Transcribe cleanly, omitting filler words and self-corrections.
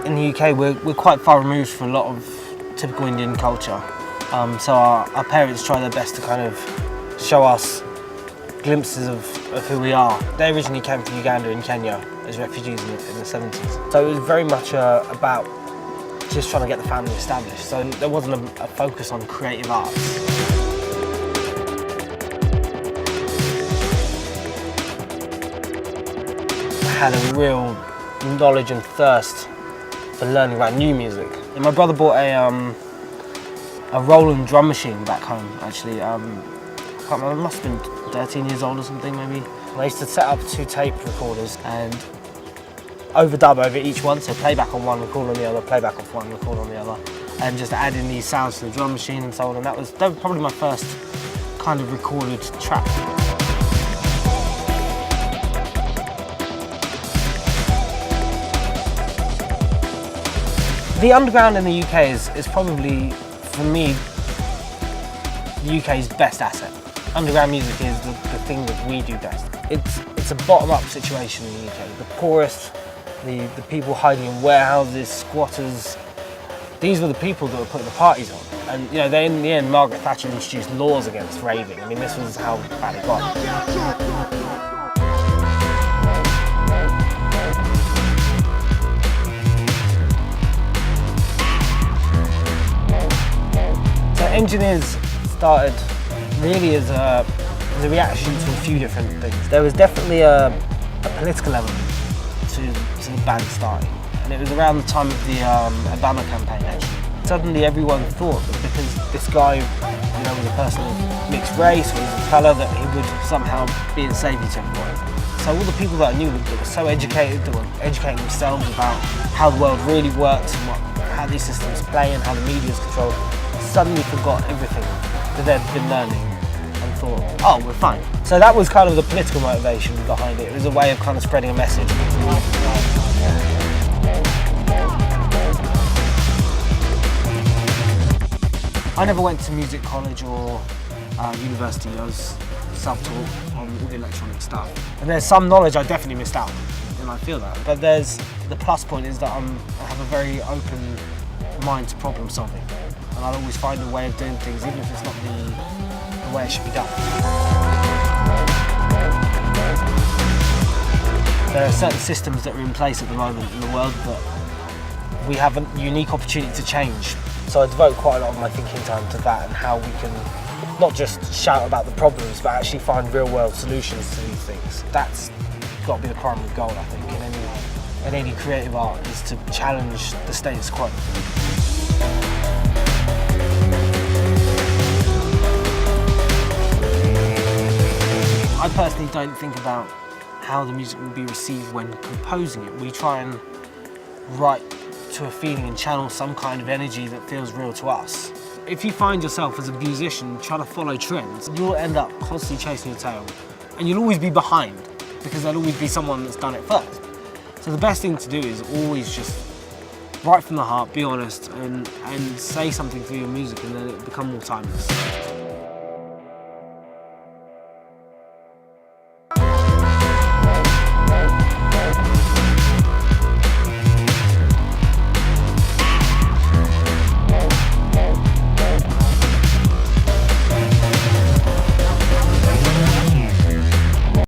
in the UK, we're quite far removed from a lot of typical Indian culture. So our parents try their best to kind of show us glimpses of who we are. They originally came from Uganda and Kenya as refugees in the 70s. So it was very much about just trying to get the family established. So there wasn't a focus on creative arts. I had a real knowledge and thirst for learning about new music. And my brother bought a Roland drum machine back home, actually. I can't remember, I must have been 13 years old or something, maybe. And I used to set up 2 tape recorders and overdub over each one, so playback on one, record on the other, playback off one, record on the other, and just add in these sounds to the drum machine and so on. And that was probably my first kind of recorded track. The underground in the UK is probably, for me, the UK's best asset. Underground music is the thing that we do best. It's a bottom-up situation in the UK. The poorest, the people hiding in warehouses, squatters, these were the people that were putting the parties on. And you know, in the end, Margaret Thatcher introduced laws against raving. I mean, this was how bad it got. Engine-EarZ started really as a reaction to a few different things. There was definitely a political element to the band starting, and it was around the time of the Obama campaign actually. Suddenly everyone thought that because this guy was a person of mixed race or he was a colour, that he would somehow be a saviour to everyone. So all the people that I knew that were so educated, that were educating themselves about how the world really works and how these systems play and how the media is controlled, suddenly forgot everything that they'd been learning and thought, oh, we're fine. So that was kind of the political motivation behind it. It was a way of kind of spreading a message. I never went to music college or university. I was self-taught on all the electronic stuff. And there's some knowledge I definitely missed out, and I feel that. But there's the plus point is that I have a very open mind to problem solving. And I'll always find a way of doing things, even if it's not the way it should be done. There are certain systems that are in place at the moment in the world that we have a unique opportunity to change. So I devote quite a lot of my thinking time to that and how we can not just shout about the problems, but actually find real-world solutions to these things. That's got to be the primary goal, I think, in any creative art, is to challenge the status quo. I personally don't think about how the music will be received when composing it. We try and write to a feeling and channel some kind of energy that feels real to us. If you find yourself as a musician trying to follow trends, you'll end up constantly chasing your tail, and you'll always be behind because there'll always be someone that's done it first. So the best thing to do is always just write from the heart, be honest, and say something through your music, and then it'll become more timeless.